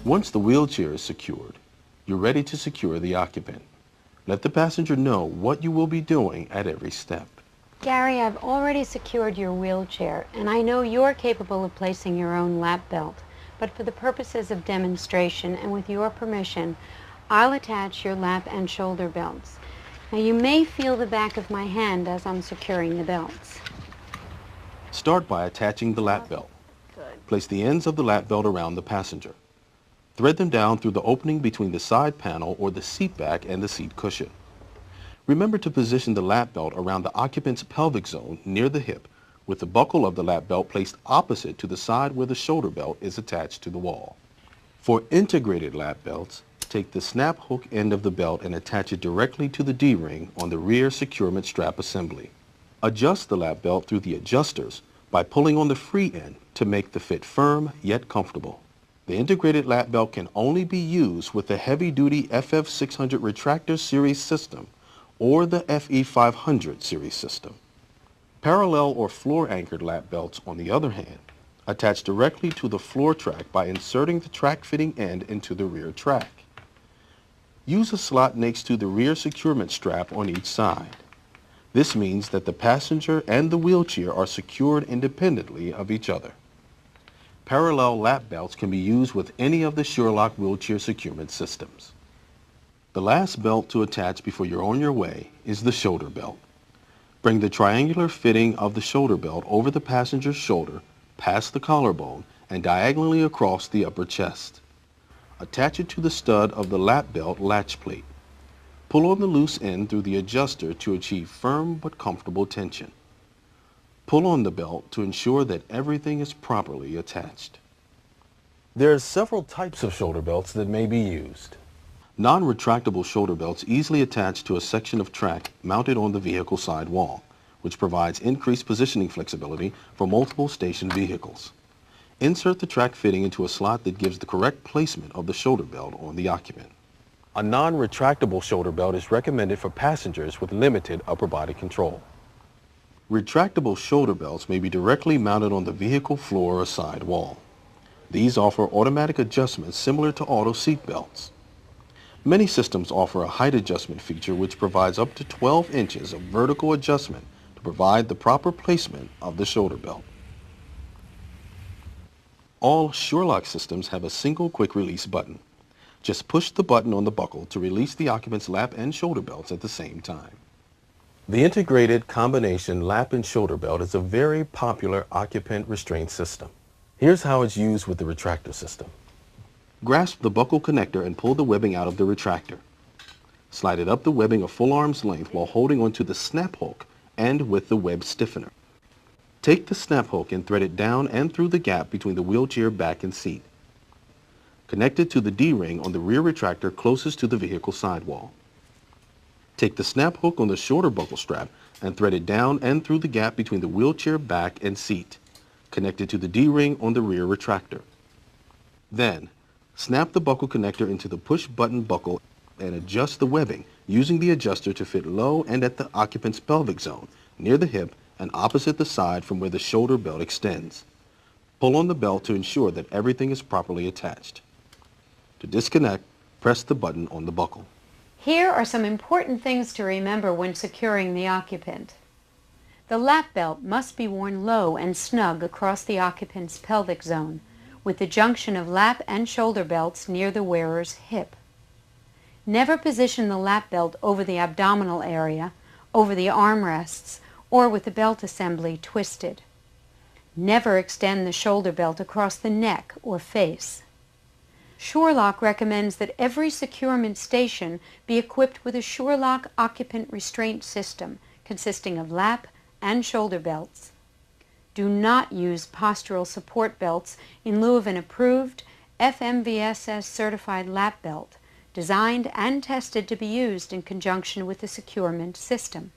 Once the wheelchair is secured, you're ready to secure the occupant. Let the passenger know what you will be doing at every step. Gary, I've already secured your wheelchair, and I know you're capable of placing your own lap belt, but for the purposes of demonstration and with your permission, I'll attach your lap and shoulder belts. Now you may feel the back of my hand as I'm securing the belts. Start by attaching the lap belt. Place the ends of the lap belt around the passenger. Thread them down through the opening between the side panel or the seat back and the seat cushion. Remember to position the lap belt around the occupant's pelvic zone near the hip, with the buckle of the lap belt placed opposite to the side where the shoulder belt is attached to the wall. For integrated lap belts, take the snap hook end of the belt and attach it directly to the D-ring on the rear securement strap assembly. Adjust the lap belt through the adjusters by pulling on the free end to make the fit firm yet comfortable. The integrated lap belt can only be used with the heavy-duty FF600 retractor series system or the FE500 series system. Parallel or floor-anchored lap belts, on the other hand, attach directly to the floor track by inserting the track-fitting end into the rear track. Use a slot next to the rear securement strap on each side. This means that the passenger and the wheelchair are secured independently of each other. Parallel lap belts can be used with any of the Sure-Lock wheelchair securement systems. The last belt to attach before you're on your way is the shoulder belt. Bring the triangular fitting of the shoulder belt over the passenger's shoulder, past the collarbone, and diagonally across the upper chest. Attach it to the stud of the lap belt latch plate. Pull on the loose end through the adjuster to achieve firm but comfortable tension. Pull on the belt to ensure that everything is properly attached. There are several types of shoulder belts that may be used. Non-retractable shoulder belts easily attach to a section of track mounted on the vehicle side wall, which provides increased positioning flexibility for multiple station vehicles. Insert the track fitting into a slot that gives the correct placement of the shoulder belt on the occupant. A non-retractable shoulder belt is recommended for passengers with limited upper body control. Retractable shoulder belts may be directly mounted on the vehicle floor or side wall. These offer automatic adjustments similar to auto seat belts. Many systems offer a height adjustment feature which provides up to 12 inches of vertical adjustment to provide the proper placement of the shoulder belt. All Sure-Lock systems have a single quick release button. Just push the button on the buckle to release the occupant's lap and shoulder belts at the same time. The integrated combination lap and shoulder belt is a very popular occupant restraint system. Here's how it's used with the retractor system. Grasp the buckle connector and pull the webbing out of the retractor. Slide it up the webbing a full arm's length while holding onto the snap hook and with the web stiffener. Take the snap hook and thread it down and through the gap between the wheelchair back and seat. Connect it to the D-ring on the rear retractor closest to the vehicle sidewall. Take the snap hook on the shoulder buckle strap and thread it down and through the gap between the wheelchair back and seat. Connect it to the D-ring on the rear retractor. Then, snap the buckle connector into the push button buckle and adjust the webbing using the adjuster to fit low and at the occupant's pelvic zone, near the hip and opposite the side from where the shoulder belt extends. Pull on the belt to ensure that everything is properly attached. To disconnect, press the button on the buckle. Here are some important things to remember when securing the occupant. The lap belt must be worn low and snug across the occupant's pelvic zone, with the junction of lap and shoulder belts near the wearer's hip. Never position the lap belt over the abdominal area, over the armrests, or with the belt assembly twisted. Never extend the shoulder belt across the neck or face. Sure-Lock recommends that every securement station be equipped with a Sure-Lock occupant restraint system consisting of lap and shoulder belts. Do not use postural support belts in lieu of an approved FMVSS certified lap belt, designed and tested to be used in conjunction with the securement system.